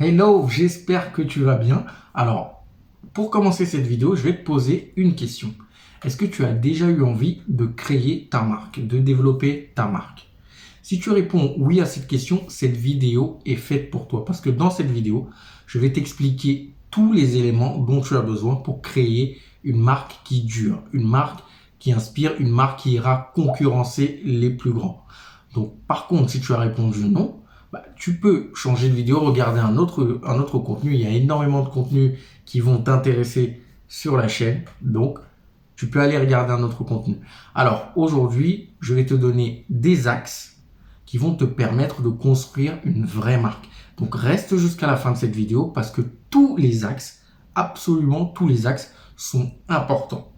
Hello, j'espère que tu vas bien. Alors, pour commencer cette vidéo, je vais te poser une question. Est-ce que tu as déjà eu envie de créer ta marque, de développer ta marque? Si tu réponds oui à cette question, cette vidéo est faite pour toi. Parce que dans cette vidéo, je vais t'expliquer tous les éléments dont tu as besoin pour créer une marque qui dure, une marque qui inspire, une marque qui ira concurrencer les plus grands. Donc, par contre, si tu as répondu non, tu peux changer de vidéo, regarder un autre contenu. Il y a énormément de contenus qui vont t'intéresser sur la chaîne. Donc, tu peux aller regarder un autre contenu. Alors, aujourd'hui, je vais te donner des axes qui vont te permettre de construire une vraie marque. Donc, reste jusqu'à la fin de cette vidéo parce que tous les axes, absolument tous les axes, sont importants.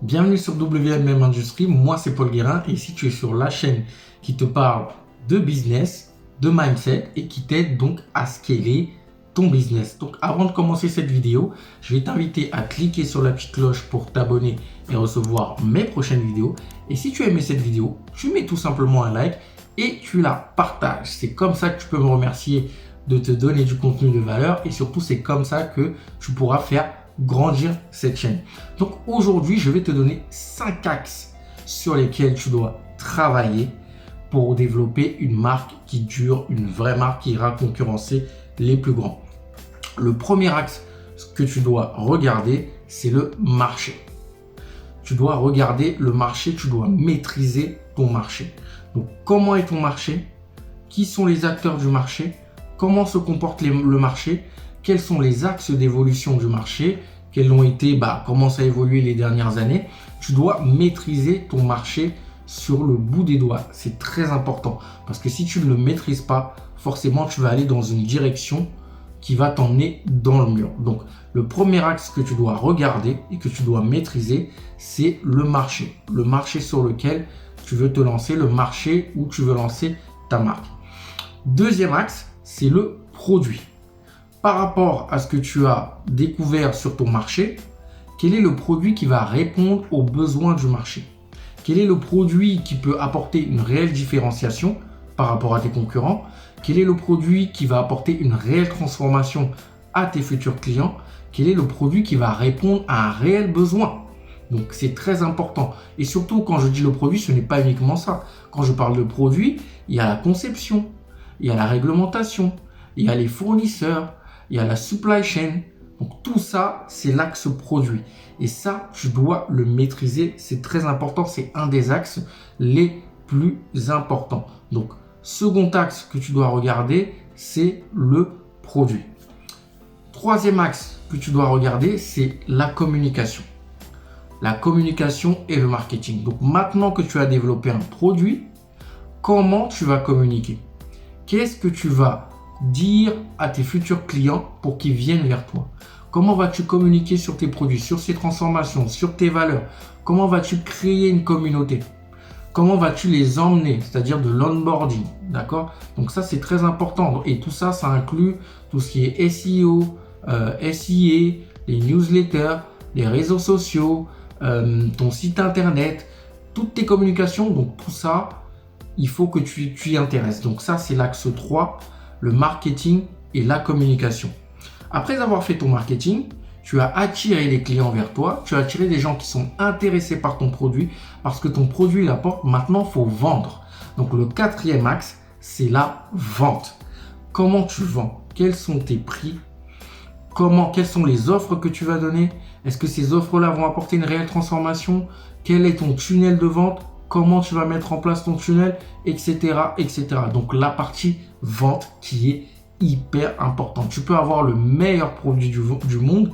Bienvenue sur WMM Industrie, moi c'est Paul Guérin et ici tu es sur la chaîne qui te parle de business, de mindset et qui t'aide donc à scaler ton business. Donc avant de commencer cette vidéo, je vais t'inviter à cliquer sur la petite cloche pour t'abonner et recevoir mes prochaines vidéos. Et si tu as aimé cette vidéo, tu mets tout simplement un like et tu la partages. C'est comme ça que tu peux me remercier de te donner du contenu de valeur et surtout c'est comme ça que tu pourras faire grandir cette chaîne. Donc aujourd'hui, je vais te donner 5 axes sur lesquels tu dois travailler pour développer une marque qui dure, une vraie marque qui ira concurrencer les plus grands. Le premier axe que tu dois regarder, c'est le marché. Tu dois regarder le marché, tu dois maîtriser ton marché. Donc comment est ton marché? Qui sont les acteurs du marché? Comment se comporte le marché? Quels sont les axes d'évolution du marché? Quels ont été, comment ça a évolué les dernières années? Tu dois maîtriser ton marché sur le bout des doigts. C'est très important parce que si tu ne le maîtrises pas, forcément, tu vas aller dans une direction qui va t'emmener dans le mur. Donc, le premier axe que tu dois regarder et que tu dois maîtriser, c'est le marché. Le marché sur lequel tu veux te lancer, le marché où tu veux lancer ta marque. Deuxième axe, c'est le produit. Par rapport à ce que tu as découvert sur ton marché, quel est le produit qui va répondre aux besoins du marché? Quel est le produit qui peut apporter une réelle différenciation par rapport à tes concurrents? Quel est le produit qui va apporter une réelle transformation à tes futurs clients? Quel est le produit qui va répondre à un réel besoin? Donc c'est très important. Et surtout, quand je dis le produit, ce n'est pas uniquement ça. Quand je parle de produit, il y a la conception, il y a la réglementation, il y a les fournisseurs, il y a la supply chain. Donc tout ça, c'est l'axe produit. Et ça, tu dois le maîtriser. C'est très important. C'est un des axes les plus importants. Donc, second axe que tu dois regarder, c'est le produit. Troisième axe que tu dois regarder, c'est la communication. La communication et le marketing. Donc maintenant que tu as développé un produit, comment tu vas communiquer? Qu'est-ce que tu vas dire à tes futurs clients pour qu'ils viennent vers toi? Comment vas-tu communiquer sur tes produits, sur ces transformations, sur tes valeurs? Comment vas-tu créer une communauté? Comment vas-tu les emmener, c'est-à-dire de l'onboarding, d'accord? Donc ça, c'est très important. Et tout ça, ça inclut tout ce qui est SEO, SIA, les newsletters, les réseaux sociaux, ton site internet, toutes tes communications. Donc tout ça, il faut que tu y intéresses. Donc ça, c'est l'axe 3, le marketing et la communication. Après avoir fait ton marketing, tu as attiré les clients vers toi, tu as attiré des gens qui sont intéressés par ton produit parce que ton produit l'apporte. Maintenant, il faut vendre. Donc le quatrième axe, c'est la vente. Comment tu vends? Quels sont tes prix? Quelles sont les offres que tu vas donner? Est-ce que ces offres-là vont apporter une réelle transformation? Quel est ton tunnel de vente? Comment tu vas mettre en place ton tunnel, etc., etc. Donc la partie vente qui est hyper importante. Tu peux avoir le meilleur produit du monde.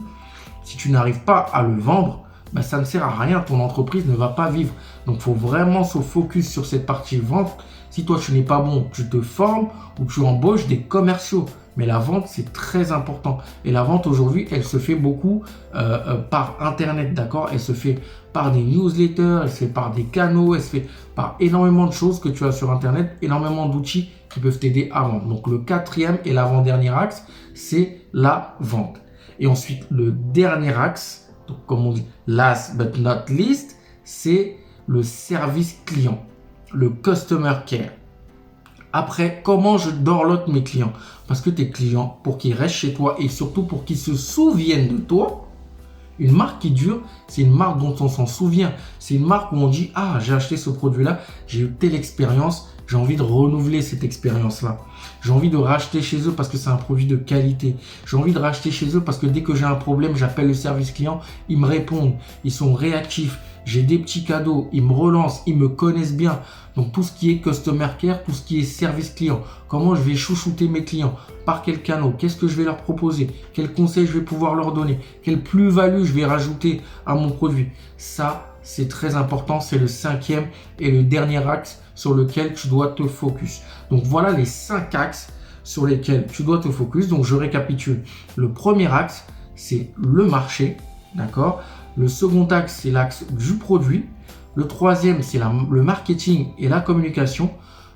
Si tu n'arrives pas à le vendre, ça ne sert à rien. Ton entreprise ne va pas vivre. Donc il faut vraiment se focus sur cette partie vente. Si toi tu n'es pas bon, tu te formes ou tu embauches des commerciaux. Mais la vente, c'est très important. Et la vente aujourd'hui, elle se fait beaucoup par Internet, d'accord? Elle se fait par des newsletters, elle se fait par des canaux, elle se fait par énormément de choses que tu as sur Internet, énormément d'outils qui peuvent t'aider à vendre. Donc le quatrième et l'avant-dernier axe, c'est la vente. Et ensuite, le dernier axe, donc comme on dit, last but not least, c'est le service client, le customer care. Après, comment je dorlote mes clients? Parce que tes clients, pour qu'ils restent chez toi et surtout pour qu'ils se souviennent de toi, une marque qui dure, c'est une marque dont on s'en souvient. C'est une marque où on dit, ah, j'ai acheté ce produit-là, j'ai eu telle expérience, j'ai envie de renouveler cette expérience-là. J'ai envie de racheter chez eux parce que c'est un produit de qualité. J'ai envie de racheter chez eux parce que dès que j'ai un problème, j'appelle le service client, ils me répondent, ils sont réactifs. J'ai des petits cadeaux, ils me relancent, ils me connaissent bien. Donc tout ce qui est customer care, tout ce qui est service client, comment je vais chouchouter mes clients, par quel canal, qu'est-ce que je vais leur proposer, quels conseils je vais pouvoir leur donner, quelle plus-value je vais rajouter à mon produit. Ça, c'est très important, c'est le 5e et le dernier axe sur lequel tu dois te focus. Donc voilà les 5 axes sur lesquels tu dois te focus. Donc je récapitule. Le premier axe, c'est le marché, d'accord? Le second axe, c'est l'axe du produit. Le troisième, c'est le marketing et la communication.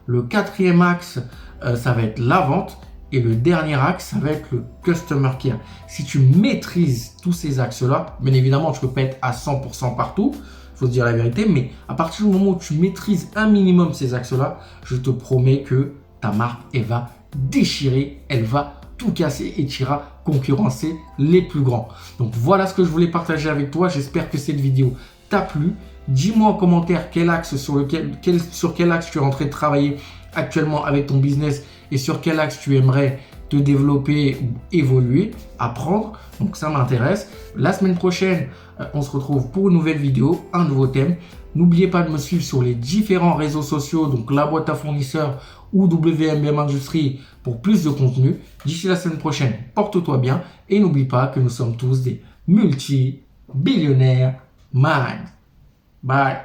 Le quatrième axe, ça va être la vente. Et le dernier axe, ça va être le customer care. Si tu maîtrises tous ces axes-là, bien évidemment, tu ne peux pas être à 100% partout, il faut se dire la vérité, mais à partir du moment où tu maîtrises un minimum ces axes-là, je te promets que ta marque, elle va déchirer, elle va tout casser et tu iras concurrencer les plus grands. Donc voilà ce que je voulais partager avec toi. J'espère que cette vidéo t'a plu. Dis-moi en commentaire quel axe sur quel axe tu es en train de travailler actuellement avec ton business et sur quel axe tu aimerais te développer ou évoluer, apprendre. Donc ça m'intéresse. La semaine prochaine, on se retrouve pour une nouvelle vidéo, un nouveau thème. N'oubliez pas de me suivre sur les différents réseaux sociaux, donc la boîte à fournisseurs ou WMBM Industrie pour plus de contenu. D'ici la semaine prochaine, porte-toi bien et n'oublie pas que nous sommes tous des multi-billionnaires minds. Bye.